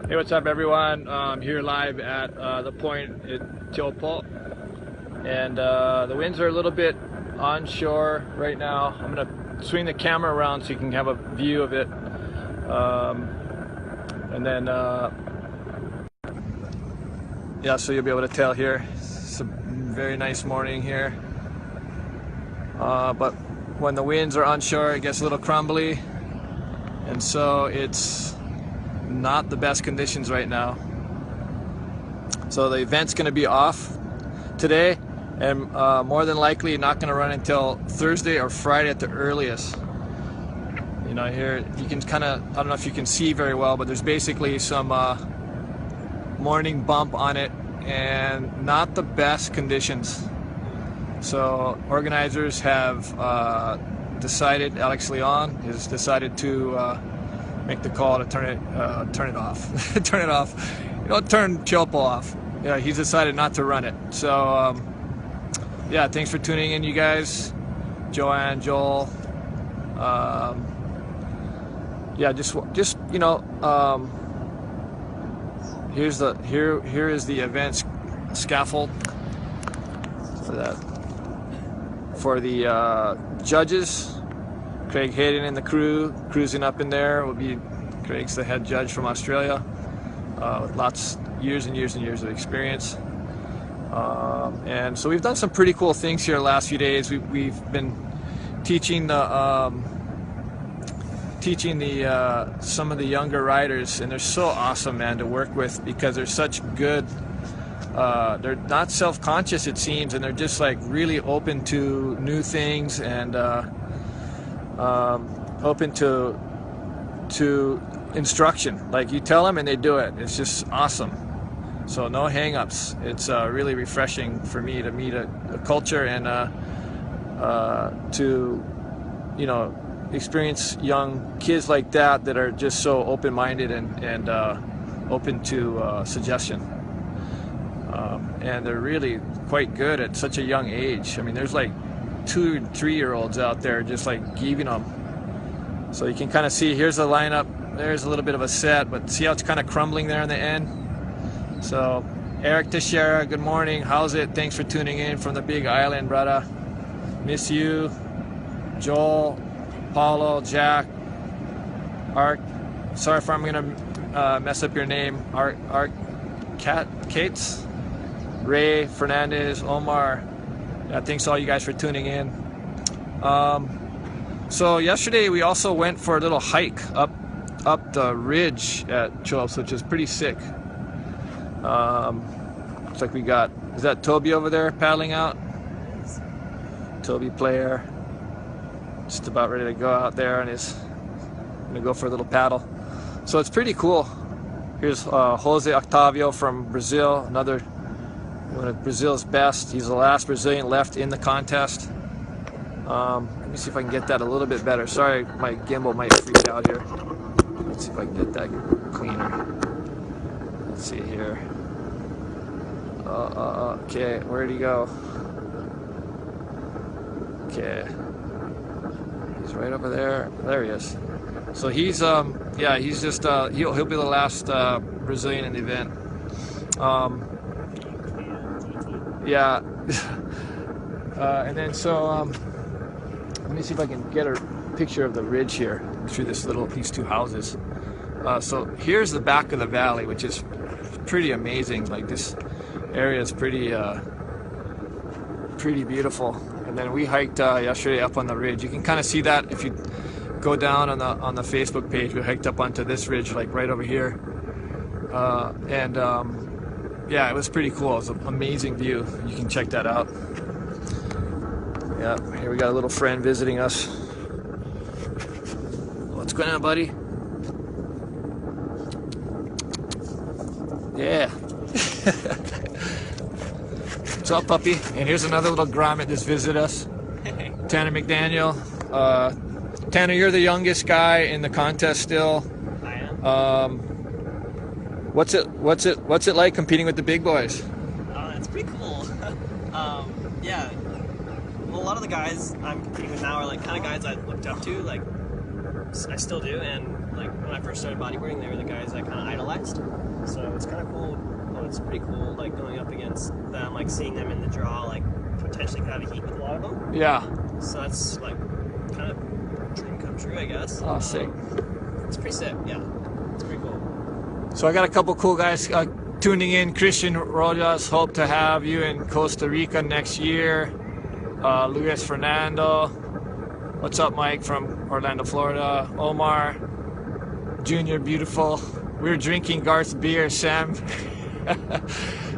Hey, what's up, everyone? I'm here live at the point at Teopo, and the winds are a little bit onshore right now. I'm gonna swing the camera around so you can have a view of it, and then yeah, so you'll be able to tell here. It's a very nice morning here, but when the winds are onshore, it gets a little crumbly, and so it's not the best conditions right now. So the event's going to be off today, and more than likely not going to run until Thursday or Friday at the earliest. You know, here you can kind of, I don't know if you can see very well, but there's basically some morning bump on it and not the best conditions. So organizers have decided, Alex Leon has decided to make the call to turn it off. Turn it off. You don't turn Teopo off. Yeah, he's decided not to run it. So yeah, thanks for tuning in, you guys. Joanne, Joel. Yeah, just you know, here is the event scaffold for the judges. Craig Hayden and the crew cruising up in there will be. Craig's the head judge from Australia, with years and years of experience. And so we've done some pretty cool things here the last few days. We've been teaching some of the younger riders, and they're so awesome, man, to work with, because they're such good. They're not self-conscious, it seems, and they're just like really open to new things and open to instruction. Like, you tell them and they do it. It's just awesome. So no hang-ups. It's really refreshing for me to meet a culture and to, you know, experience young kids like that are just so open-minded and open to suggestion. And they're really quite good at such a young age. I mean, there's like 2 and 3-year-olds out there just like giving them. So you can kind of see, here's the lineup. There's a little bit of a set, but see how it's kind of crumbling there in the end. So Eric Teixeira, good morning. How's it? Thanks for tuning in from the Big Island, brother. Miss you. Joel, Paulo, Jack, Art. Sorry if I'm gonna mess up your name. Art, Kates, Ray, Fernandez, Omar. Thanks all you guys for tuning in. So yesterday we also went for a little hike up the ridge at Chops, which is pretty sick. Looks like we got, is that Toby over there paddling out? Toby player, just about ready to go out there, and is gonna go for a little paddle. So it's pretty cool. Here's Jose Octavio from Brazil, another one of Brazil's best. He's the last Brazilian left in the contest. Let me see if I can get that a little bit better. Sorry, my gimbal might freak out here. Let's see if I can get that cleaner. Let's see here. Okay, where'd he go? Okay, he's right over there. There he is. So he's yeah, he's just he'll be the last Brazilian in the event. Yeah. And then so let me see if I can get a picture of the ridge here through these 2 houses. So here's the back of the valley, which is pretty amazing. Like, this area is pretty beautiful. And then we hiked yesterday up on the ridge. You can kind of see that if you go down on the Facebook page. We hiked up onto this ridge, like right over here, and yeah, it was pretty cool. It was an amazing view. You can check that out. Yeah, here we got a little friend visiting us. What's going on, buddy? Yeah. What's up, puppy? And here's another little grommet just visited us. Tanner McDaniel. Tanner, you're the youngest guy in the contest still. I am. What's it like competing with the big boys? It's pretty cool. Yeah. Well, a lot of the guys I'm competing with now are like kind of guys I looked up to, like I still do, and like when I first started bodyboarding, they were the guys I kind of idolized. So it's kind of cool. Well, it's pretty cool, like going up against them, like seeing them in the draw, like potentially kind of a heat with a lot of them. Yeah. So that's like kind of dream come true, I guess. Oh, sick. It's pretty sick. Yeah, it's pretty cool. So I got a couple cool guys tuning in. Christian Rojas, hope to have you in Costa Rica next year. Luis Fernando, what's up, Mike from Orlando, Florida. Omar, Junior, beautiful. We're drinking Garth's beer. Sam,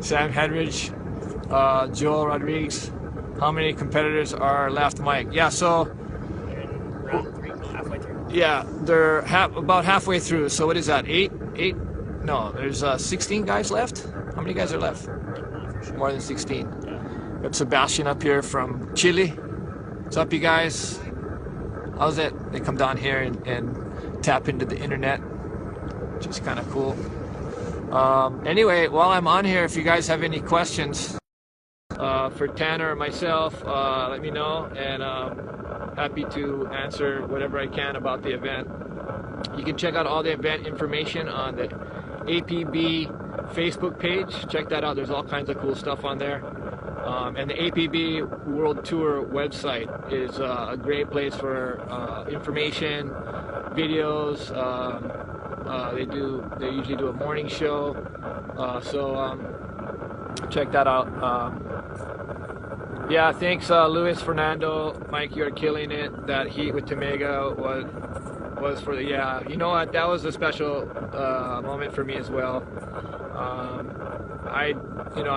Sam Hedridge, Joel Rodriguez. How many competitors are left, Mike? Yeah, so They're in round 3, halfway through. yeah, they're about halfway through. So what is that? Eight? No, there's 16 guys left. How many guys are left? Not for sure. More than 16. Yeah. Got Sebastian up here from Chile. What's up, you guys? How's it? They come down here and tap into the internet, which is kind of cool. Anyway, while I'm on here, if you guys have any questions for Tanner or myself, let me know, and happy to answer whatever I can about the event. You can check out all the event information on the APB Facebook page. Check that out. There's all kinds of cool stuff on there. And the APB World Tour website is a great place for information, videos. They usually do a morning show. So check that out. Yeah, thanks, Luis Fernando. Mike, you're killing it. That heat with Tamega was for the, yeah, you know what, that was a special moment for me as well. I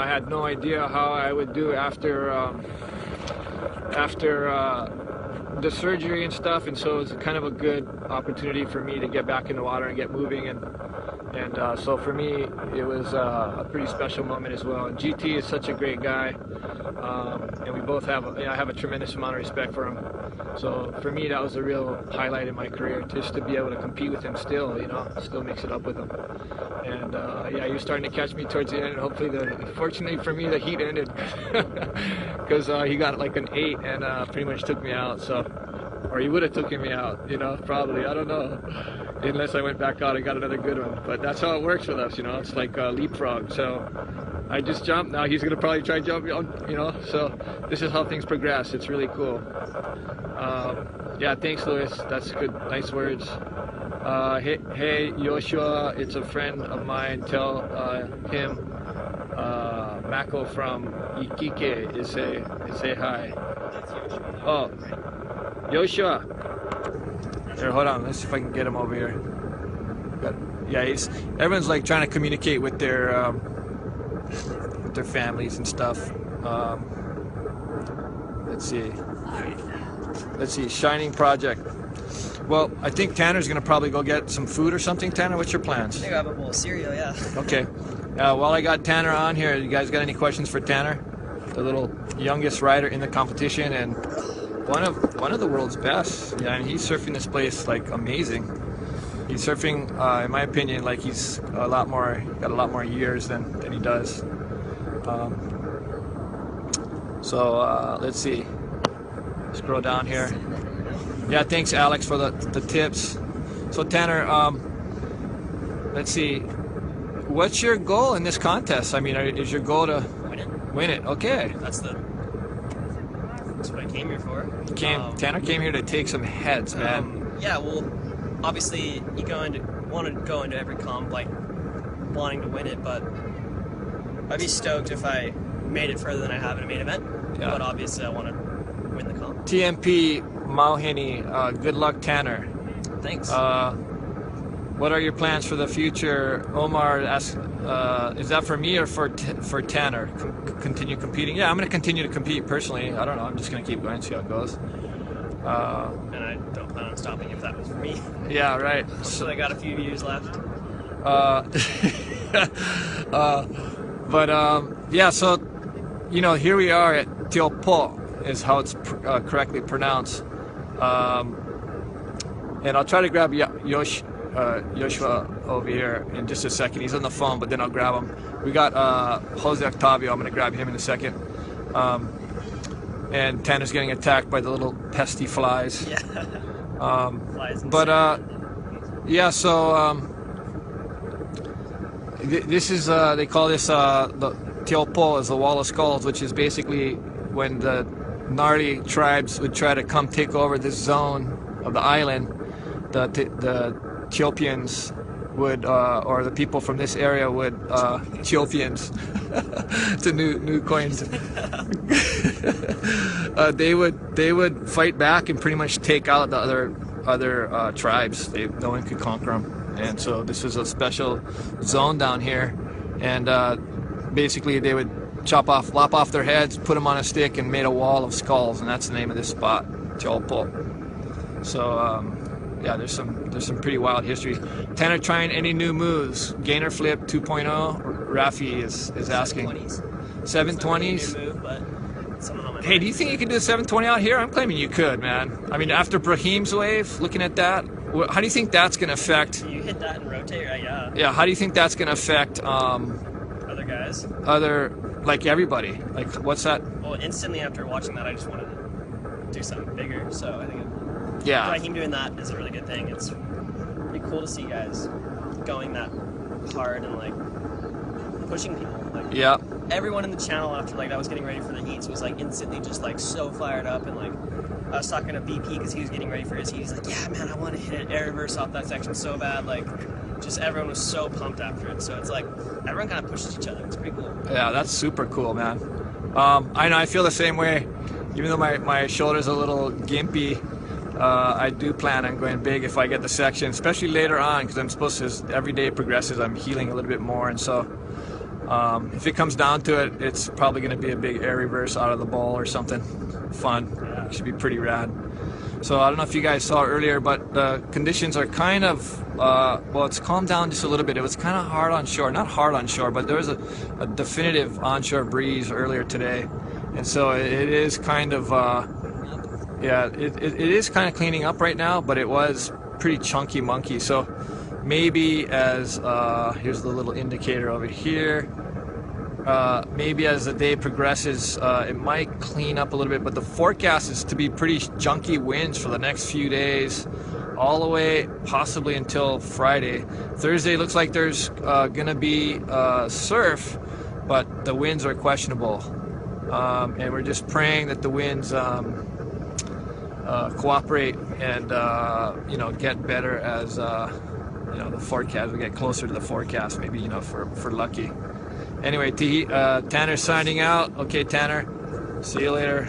had no idea how I would do after the surgery and stuff, and so it was kind of a good opportunity for me to get back in the water and get moving, and so for me it was a pretty special moment as well. And GT is such a great guy, and we both have I have a tremendous amount of respect for him. So for me, that was a real highlight in my career, just to be able to compete with him still, still mix it up with him. And yeah, he was starting to catch me towards the end, and hopefully, fortunately for me, the heat ended, because he got like an 8 and pretty much took me out. So, or he would have taken me out, probably, I don't know, unless I went back out and got another good one. But that's how it works with us, it's like leapfrog. So I just jumped. Now he's gonna probably try to jump, so this is how things progress. It's really cool. Yeah, thanks, Luis. That's good, nice words. Hey, Joshua, it's a friend of mine. Tell him Mako from Iquique is say hi. Oh, Joshua. Here, hold on. Let's see if I can get him over here. But yeah, everyone's like trying to communicate with their families and stuff. Let's see, Shining Project. Well, I think Tanner's gonna probably go get some food or something. Tanner, what's your plans? I think I have a bowl of cereal, yeah. Okay. While I got Tanner on here, you guys got any questions for Tanner? The little youngest rider in the competition and one of the world's best. Yeah, and he's surfing this place like amazing. He's surfing, in my opinion, like he's got a lot more years than he does. So let's see. Scroll down here. Yeah, thanks, Alex, for the tips. So Tanner, let's see. What's your goal in this contest? I mean, is your goal to win it? Okay. That's what I came here for. Tanner came here to take some heads, man. Yeah, well, obviously you want to go into every comp like wanting to win it, but I'd be stoked if I made it further than I have in a main event. Yeah. But obviously I want to win the comp. TMP Mauheni, good luck, Tanner. Thanks. What are your plans for the future? Omar asks, is that for me or for Tanner? Continue competing? Yeah, I'm going to continue to compete personally. I don't know. I'm just going to keep going, see how it goes. And I don't plan on stopping if that was for me. Yeah, right. So I got a few views left. Yeah, so, here we are at Teopo, is how it's correctly pronounced. And I'll try to grab Joshua over here in just a second. He's on the phone, but then I'll grab him. We got Jose Octavio. I'm going to grab him in a second. And Tanner's getting attacked by the little pesty flies. Yeah. But Yeah, so this is they call this the Teopo, is the Wall of Skulls, which is basically when the gnarly tribes would try to come take over this zone of the island. The Ethiopians would, or the people from this area would, Ethiopians, to new coins. They would fight back and pretty much take out the other tribes. No one could conquer them. And so this is a special zone down here, and basically they would lop off their heads, put them on a stick, and made a wall of skulls, and that's the name of this spot, Teopo. So yeah, there's some pretty wild history. Tanner, trying any new moves? Gainer flip 2.0. Rafi is asking. 720s. Hey, do you think you could do a 720 out here? I'm claiming you could, man. I mean, after Brahim's wave, looking at that, how do you think that's going to affect? You hit that and rotate, right? Yeah. Yeah. How do you think that's going to affect other guys? Like everybody. Like, what's that? Well, instantly after watching that, I just wanted to do something bigger. So I think Brahim doing that is a really good thing. It's pretty cool to see guys going that hard and like pushing people. Like, yeah. Everyone in the channel after like that was getting ready for the heats was like instantly just like so fired up, and like I was talking to BP because he was getting ready for his heat. He's like, yeah, man, I want to hit an air reverse off that section so bad. Like, just everyone was so pumped after it. So it's like everyone kind of pushes each other. It's pretty cool. Yeah, that's super cool, man. I know I feel the same way. Even though my shoulder's a little gimpy, I do plan on going big if I get the section, especially later on, because I'm supposed to, as every day progresses, I'm healing a little bit more, and so if it comes down to it, it's probably going to be a big air reverse out of the ball or something fun. It should be pretty rad. So I don't know if you guys saw earlier, but the conditions are kind of, well, it's calmed down just a little bit. It was kind of hard on shore, not hard on shore, but there was a definitive onshore breeze earlier today, and so it is kind of, yeah, it is kind of cleaning up right now, but it was pretty chunky monkey. So maybe as, here's the little indicator over here, maybe as the day progresses, it might clean up a little bit, but the forecast is to be pretty junky winds for the next few days, all the way possibly until Friday. Thursday looks like there's gonna be surf, but the winds are questionable, and we're just praying that the winds cooperate and you know, get better as you know, the forecast, we get closer to the forecast, maybe, you know, for lucky. Anyway, Tanner signing out. Okay, Tanner, see you later.